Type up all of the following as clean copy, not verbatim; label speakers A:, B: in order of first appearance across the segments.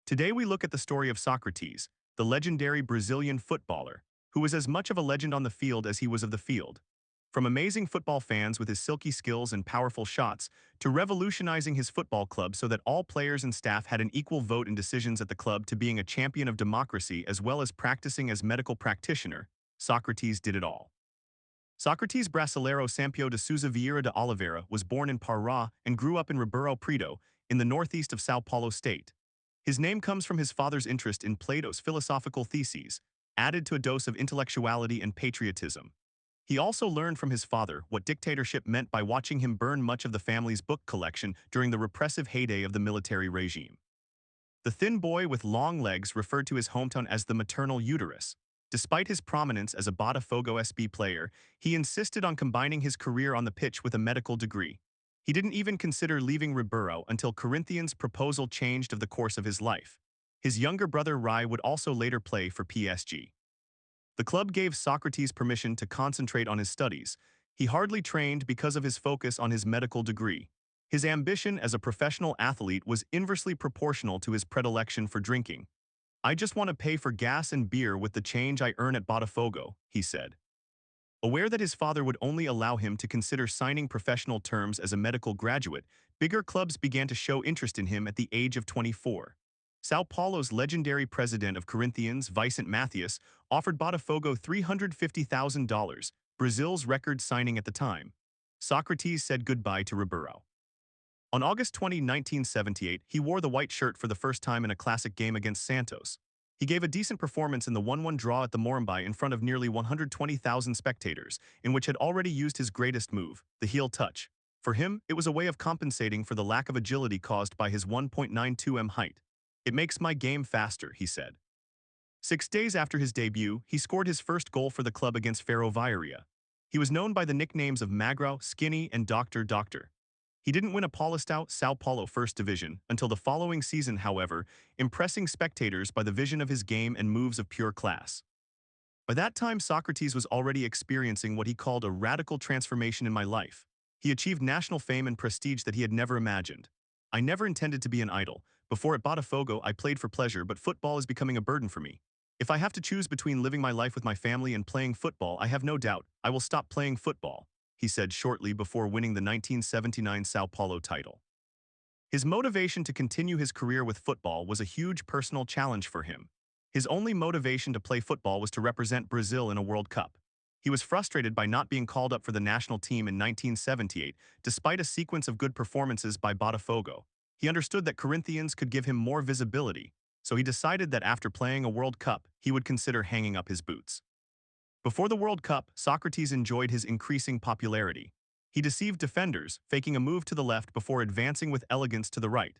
A: Today we look at the story of Socrates, the legendary Brazilian footballer, who was as much of a legend on the field as he was of the field. From amazing football fans with his silky skills and powerful shots, to revolutionizing his football club so that all players and staff had an equal vote in decisions at the club, to being a champion of democracy as well as practicing as medical practitioner, Socrates did it all. Socrates Brasileiro Sampaio de Souza Vieira de Oliveira was born in Pará and grew up in Ribeirão Preto, in the northeast of São Paulo state. His name comes from his father's interest in Plato's philosophical theses, added to a dose of intellectuality and patriotism. He also learned from his father what dictatorship meant by watching him burn much of the family's book collection during the repressive heyday of the military regime. The thin boy with long legs referred to his hometown as the maternal uterus. Despite his prominence as a Botafogo SB player, he insisted on combining his career on the pitch with a medical degree. He didn't even consider leaving Ribeirão until Corinthians' proposal changed of the course of his life. His younger brother Rai would also later play for PSG. The club gave Socrates permission to concentrate on his studies. He hardly trained because of his focus on his medical degree. His ambition as a professional athlete was inversely proportional to his predilection for drinking. "I just want to pay for gas and beer with the change I earn at Botafogo," he said. Aware that his father would only allow him to consider signing professional terms as a medical graduate, bigger clubs began to show interest in him at the age of 24. Sao Paulo's legendary president of Corinthians, Vicente Mathias, offered Botafogo $350,000, Brazil's record signing at the time. Socrates said goodbye to Ribeirão. On August 20, 1978, he wore the white shirt for the first time in a classic game against Santos. He gave a decent performance in the 1-1 draw at the Morumbi in front of nearly 120,000 spectators, in which had already used his greatest move, the heel touch. For him, it was a way of compensating for the lack of agility caused by his 1.92 m height. "It makes my game faster," he said. 6 days after his debut, he scored his first goal for the club against Ferroviaria. He was known by the nicknames of Magro, Skinny, and Doctor. He didn't win a Paulistão São Paulo First Division until the following season, however, impressing spectators by the vision of his game and moves of pure class. By that time, Socrates was already experiencing what he called a radical transformation in my life. He achieved national fame and prestige that he had never imagined. "I never intended to be an idol. Before at Botafogo, I played for pleasure, but football is becoming a burden for me. If I have to choose between living my life with my family and playing football, I have no doubt I will stop playing football," he said shortly before winning the 1979 São Paulo title. His motivation to continue his career with football was a huge personal challenge for him. His only motivation to play football was to represent Brazil in a World Cup. He was frustrated by not being called up for the national team in 1978, despite a sequence of good performances by Botafogo. He understood that Corinthians could give him more visibility, so he decided that after playing a World Cup, he would consider hanging up his boots. Before the World Cup, Socrates enjoyed his increasing popularity. He deceived defenders, faking a move to the left before advancing with elegance to the right.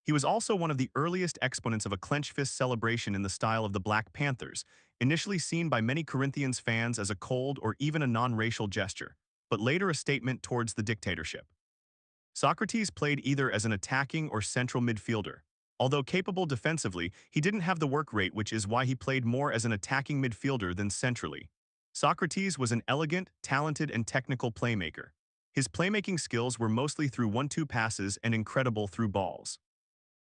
A: He was also one of the earliest exponents of a clenched fist celebration in the style of the Black Panthers, initially seen by many Corinthians fans as a cold or even a non-racial gesture, but later a statement towards the dictatorship. Socrates played either as an attacking or central midfielder. Although capable defensively, he didn't have the work rate, which is why he played more as an attacking midfielder than centrally. Socrates was an elegant, talented, and technical playmaker. His playmaking skills were mostly through 1-2 passes and incredible through balls.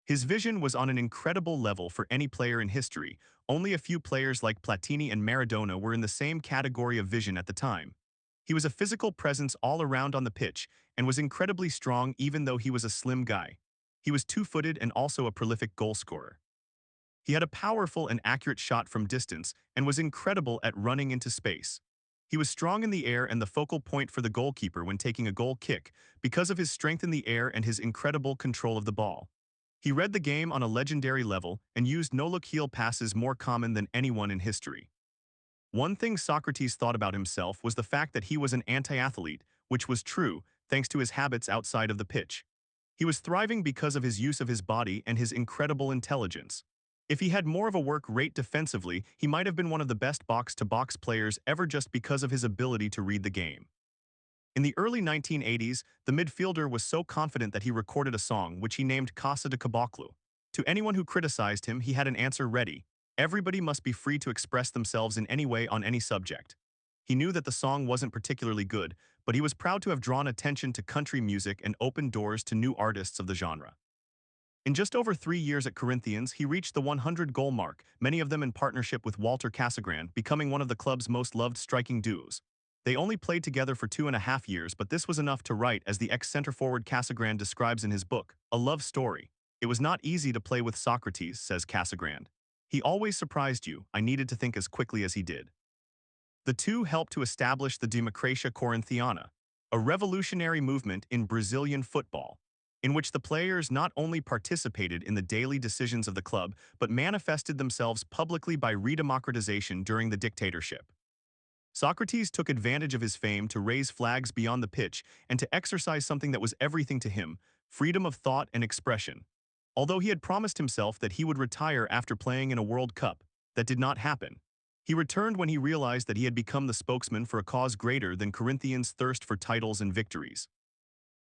A: His vision was on an incredible level for any player in history. Only a few players like Platini and Maradona were in the same category of vision at the time. He was a physical presence all around on the pitch and was incredibly strong even though he was a slim guy. He was two-footed and also a prolific goalscorer. He had a powerful and accurate shot from distance and was incredible at running into space. He was strong in the air and the focal point for the goalkeeper when taking a goal kick because of his strength in the air and his incredible control of the ball. He read the game on a legendary level and used no-look heel passes more common than anyone in history. One thing Socrates thought about himself was the fact that he was an anti-athlete, which was true thanks to his habits outside of the pitch. He was thriving because of his use of his body and his incredible intelligence. If he had more of a work rate defensively, he might have been one of the best box-to-box players ever just because of his ability to read the game. In the early 1980s, the midfielder was so confident that he recorded a song which he named Casa de Caboclo. To anyone who criticized him, he had an answer ready. Everybody must be free to express themselves in any way on any subject. He knew that the song wasn't particularly good, but he was proud to have drawn attention to country music and opened doors to new artists of the genre. In just over 3 years at Corinthians, he reached the 100-goal mark, many of them in partnership with Walter Casagrande, becoming one of the club's most loved striking duos. They only played together for 2.5 years, but this was enough to write, as the ex-center-forward Casagrande describes in his book, a love story. It was not easy to play with Socrates, says Casagrande. He always surprised you. I needed to think as quickly as he did. The two helped to establish the Democracia Corinthiana, a revolutionary movement in Brazilian football, in which the players not only participated in the daily decisions of the club, but manifested themselves publicly by redemocratization during the dictatorship. Socrates took advantage of his fame to raise flags beyond the pitch and to exercise something that was everything to him: freedom of thought and expression. Although he had promised himself that he would retire after playing in a World Cup, that did not happen. He returned when he realized that he had become the spokesman for a cause greater than Corinthians' thirst for titles and victories.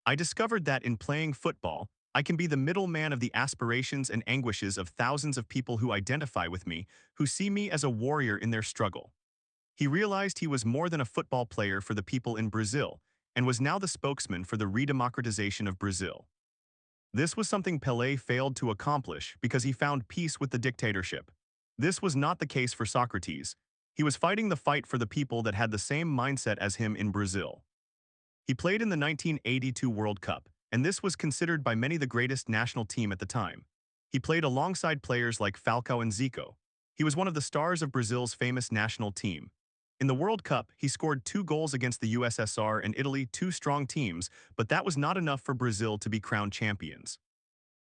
A: I discovered that in playing football, I can be the middleman of the aspirations and anguishes of thousands of people who identify with me, who see me as a warrior in their struggle. He realized he was more than a football player for the people in Brazil, and was now the spokesman for the redemocratization of Brazil. This was something Pelé failed to accomplish because he found peace with the dictatorship. This was not the case for Socrates. He was fighting the fight for the people that had the same mindset as him in Brazil. He played in the 1982 World Cup, and this was considered by many the greatest national team at the time. He played alongside players like Falcao and Zico. He was one of the stars of Brazil's famous national team. In the World Cup, he scored 2 goals against the USSR and Italy, 2 strong teams, but that was not enough for Brazil to be crowned champions.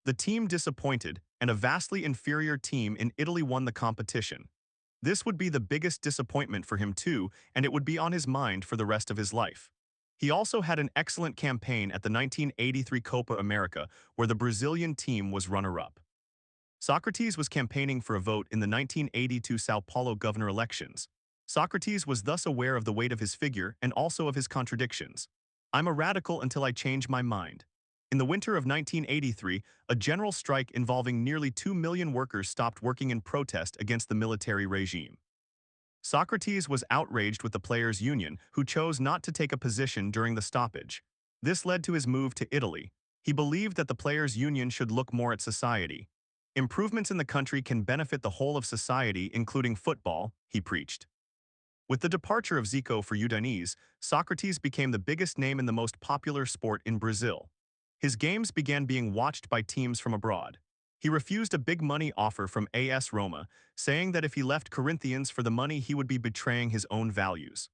A: The team disappointed, and a vastly inferior team in Italy won the competition. This would be the biggest disappointment for him too, and it would be on his mind for the rest of his life. He also had an excellent campaign at the 1983 Copa America, where the Brazilian team was runner-up. Socrates was campaigning for a vote in the 1982 São Paulo governor elections. Socrates was thus aware of the weight of his figure and also of his contradictions. I'm a radical until I change my mind. In the winter of 1983, a general strike involving nearly 2 million workers stopped working in protest against the military regime. Socrates was outraged with the players' union, who chose not to take a position during the stoppage. This led to his move to Italy. He believed that the players' union should look more at society. Improvements in the country can benefit the whole of society, including football, he preached. With the departure of Zico for Udinese, Socrates became the biggest name in the most popular sport in Brazil. His games began being watched by teams from abroad. He refused a big money offer from AS Roma, saying that if he left Corinthians for the money he would be betraying his own values.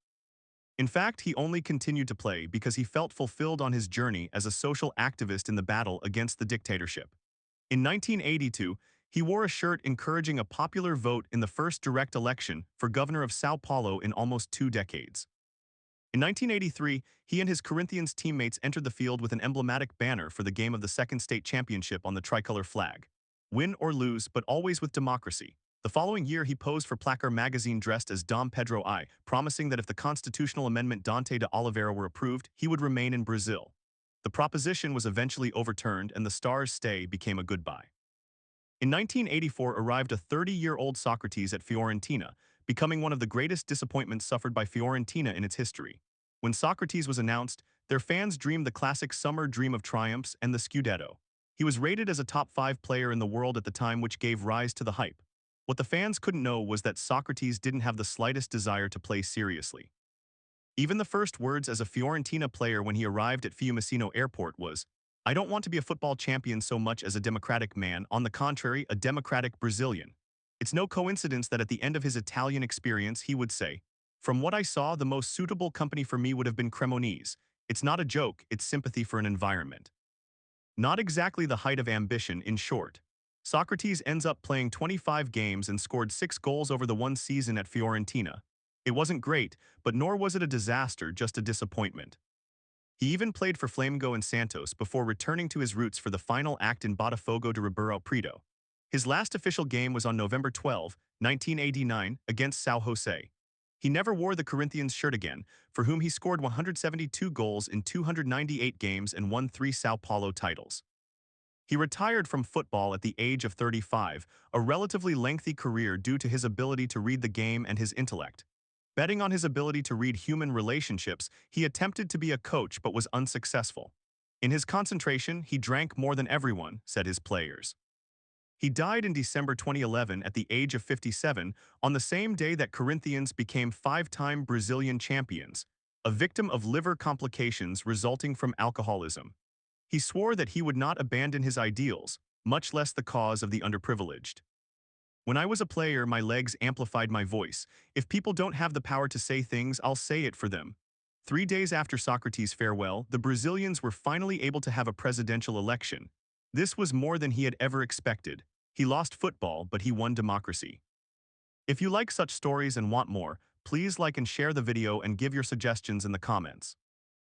A: In fact, he only continued to play because he felt fulfilled on his journey as a social activist in the battle against the dictatorship. In 1982, he wore a shirt encouraging a popular vote in the first direct election for governor of São Paulo in almost 2 decades. In 1983, he and his Corinthians teammates entered the field with an emblematic banner for the game of the second state championship on the tricolor flag. Win or lose, but always with democracy. The following year, he posed for Placar magazine dressed as Dom Pedro I, promising that if the constitutional amendment Dante de Oliveira were approved, he would remain in Brazil. The proposition was eventually overturned, and the star's stay became a goodbye. In 1984 arrived a 30-year-old Socrates at Fiorentina, becoming one of the greatest disappointments suffered by Fiorentina in its history. When Socrates was announced, their fans dreamed the classic summer dream of triumphs and the Scudetto. He was rated as a top 5 player in the world at the time, which gave rise to the hype. What the fans couldn't know was that Socrates didn't have the slightest desire to play seriously. Even the first words as a Fiorentina player when he arrived at Fiumicino Airport was, "I don't want to be a football champion so much as a democratic man, on the contrary, a democratic Brazilian." It's no coincidence that at the end of his Italian experience he would say, "From what I saw, the most suitable company for me would have been Cremonese. It's not a joke, it's sympathy for an environment." Not exactly the height of ambition, in short. Socrates ends up playing 25 games and scored 6 goals over the one season at Fiorentina. It wasn't great, but nor was it a disaster, just a disappointment. He even played for Flamengo and Santos before returning to his roots for the final act in Botafogo de Ribeirão Preto. His last official game was on November 12, 1989, against São José. He never wore the Corinthians shirt again, for whom he scored 172 goals in 298 games and won 3 São Paulo titles. He retired from football at the age of 35, a relatively lengthy career due to his ability to read the game and his intellect. Betting on his ability to read human relationships, he attempted to be a coach but was unsuccessful. In his concentration, he drank more than everyone, said his players. He died in December 2011 at the age of 57, on the same day that Corinthians became five-time Brazilian champions, a victim of liver complications resulting from alcoholism. He swore that he would not abandon his ideals, much less the cause of the underprivileged. When I was a player, my legs amplified my voice. If people don't have the power to say things, I'll say it for them. 3 days after Socrates' farewell, the Brazilians were finally able to have a presidential election. This was more than he had ever expected. He lost football, but he won democracy. If you like such stories and want more, please like and share the video and give your suggestions in the comments.